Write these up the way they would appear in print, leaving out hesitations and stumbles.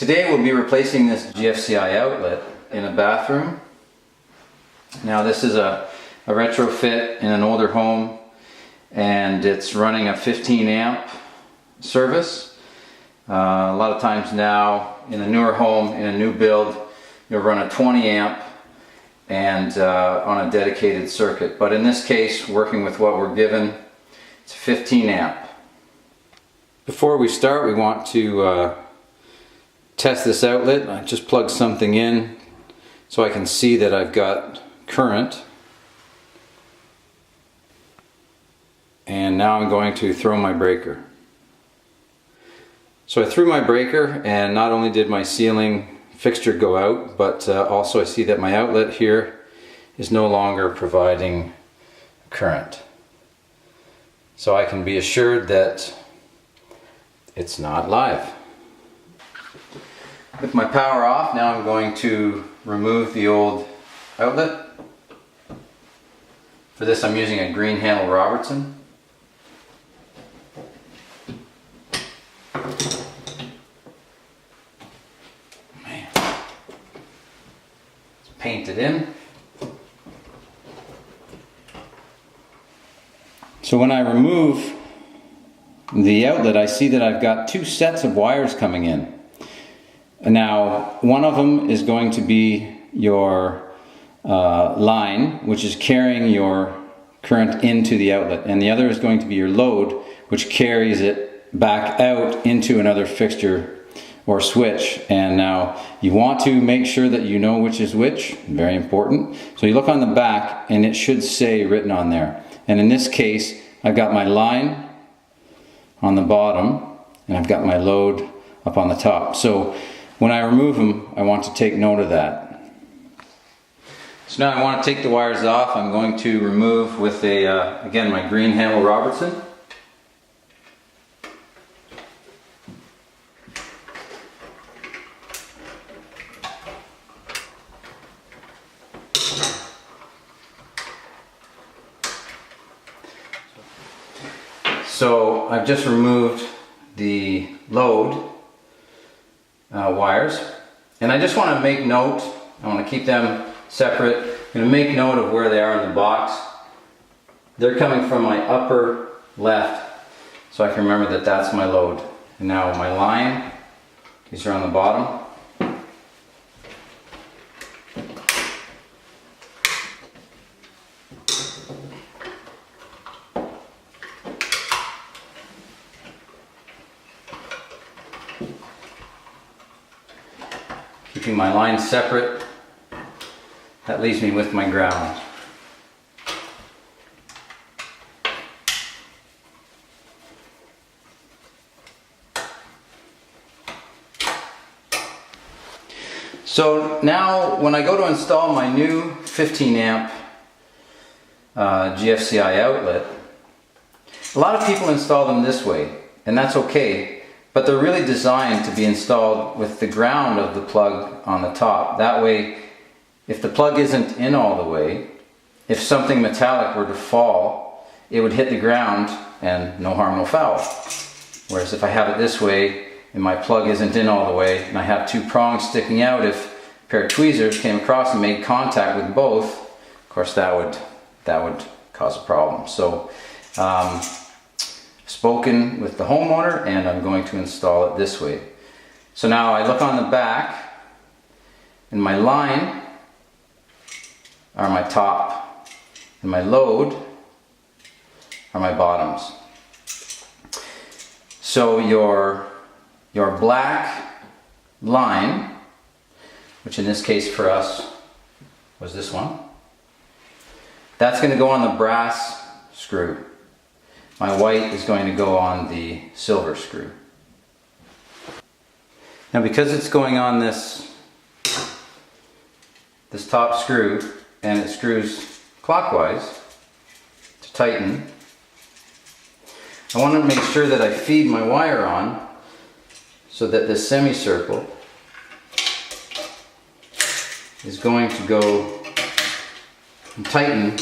Today we'll be replacing this GFCI outlet in a bathroom. Now this is a retrofit in an older home, and it's running a 15 amp service. A lot of times now in a newer home, in a new build, you'll run a 20 amp and on a dedicated circuit. But in this case, working with what we're given, it's 15 amp. Before we start, we want to test this outlet. I just plug something in so I can see that I've got current. And now I'm going to throw my breaker. So I threw my breaker, and not only did my ceiling fixture go out, but also I see that my outlet here is no longer providing current. So I can be assured that it's not live. With my power off, now I'm going to remove the old outlet. For this I'm using a green handle Robertson. Man, it's painted in. So when I remove the outlet, I see that I've got two sets of wires coming in. Now, one of them is going to be your line, which is carrying your current into the outlet, and the other is going to be your load, which carries it back out into another fixture or switch. And now you want to make sure that you know which is which, very important. So you look on the back and it should say written on there. And in this case, I've got my line on the bottom and I've got my load up on the top. So when I remove them, I want to take note of that. So now I want to take the wires off. I'm going to remove with again, my green handle Robertson. So I've just removed the load wires, and I just want to make note, I want to keep them separate. I'm going to make note of where they are in the box. They're coming from my upper left, so I can remember that that's my load. And now my line, these are on the bottom. Keeping my line separate, that leaves me with my ground. So now when I go to install my new 15 amp GFCI outlet, a lot of people install them this way, and that's okay. But they're really designed to be installed with the ground of the plug on the top. That way, if the plug isn't in all the way, if something metallic were to fall, it would hit the ground and no harm, no foul. Whereas if I have it this way and my plug isn't in all the way and I have two prongs sticking out, if a pair of tweezers came across and made contact with both, of course that would cause a problem. So spoken with the homeowner, and I'm going to install it this way. So now I look on the back, and my line are my top, and my load are my bottoms. So your black line, which in this case for us was this one, that's going to go on the brass screw. My white is going to go on the silver screw. Now because it's going on this top screw, and it screws clockwise to tighten, I want to make sure that I feed my wire on so that this semicircle is going to go and tighten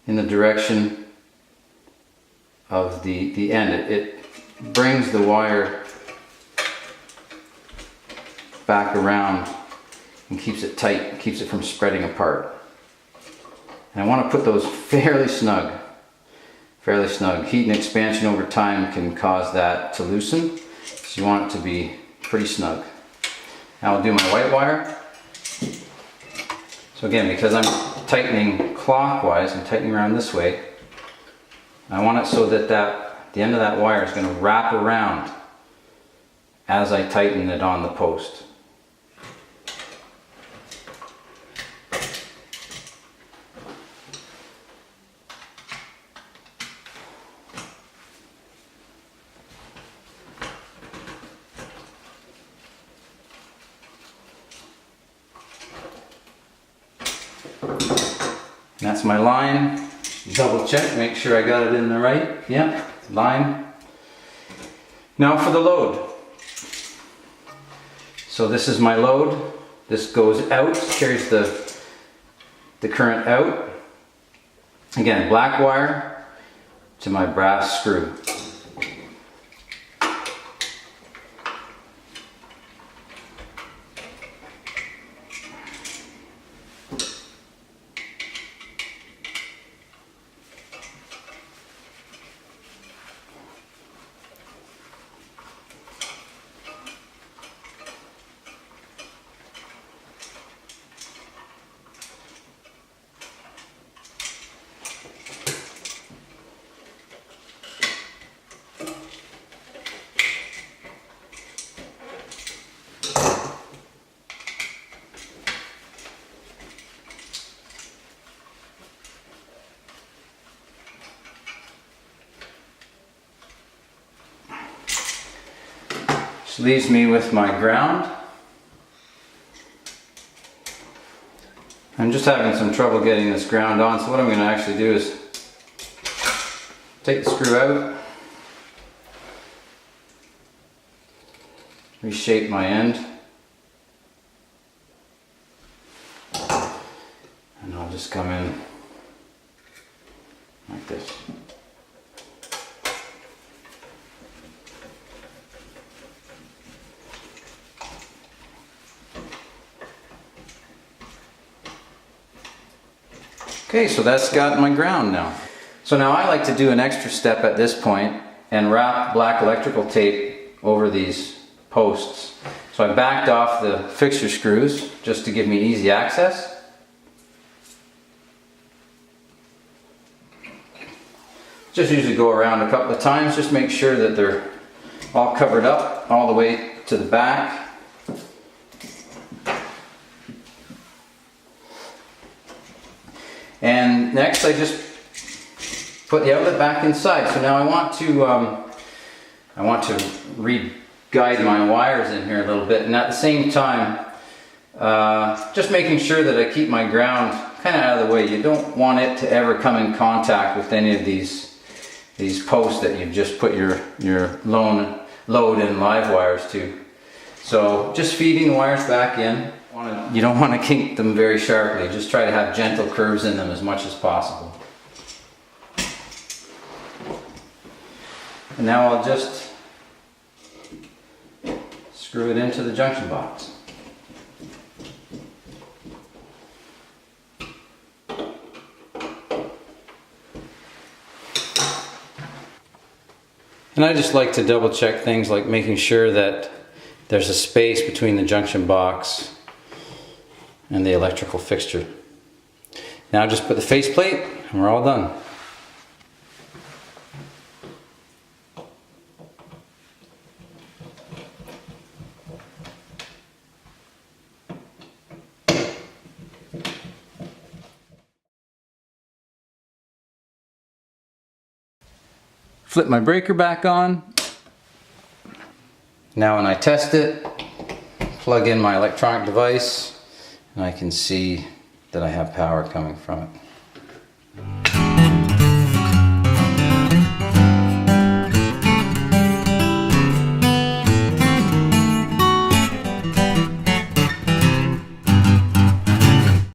in the direction of the end. It brings the wire back around and keeps it tight, keeps it from spreading apart. And I want to put those fairly snug. Fairly snug. Heat and expansion over time can cause that to loosen, so you want it to be pretty snug. Now I'll do my white wire. So again, because I'm tightening clockwise, I'm tightening around this way, I want it so that the end of that wire is going to wrap around as I tighten it on the post. That's my line. Double check, make sure I got it in the right. Yeah, line. Now for the load. So this is my load. This goes out, carries the current out. Again, black wire to my brass screw. Leaves me with my ground. I'm just having some trouble getting this ground on, so what I'm going to actually do is take the screw out, reshape my end, and I'll just come in like this. Okay, so that's got my ground now. So now I like to do an extra step at this point and wrap black electrical tape over these posts. So I backed off the fixture screws just to give me easy access. Just usually go around a couple of times, just make sure that they're all covered up all the way to the back. And next I just put the outlet back inside. So now I want to re-guide my wires in here a little bit, and at the same time just making sure that I keep my ground kind of out of the way. You don't want it to ever come in contact with any of these posts that you've just put your load and live wires to. So just feeding the wires back in. You don't want to kink them very sharply, just try to have gentle curves in them as much as possible. And now I'll just screw it into the junction box. And I just like to double check things, like making sure that there's a space between the junction box and the electrical fixture. Now just put the faceplate and we're all done. Flip my breaker back on. Now when I test it, plug in my electronic device, and I can see that I have power coming from it.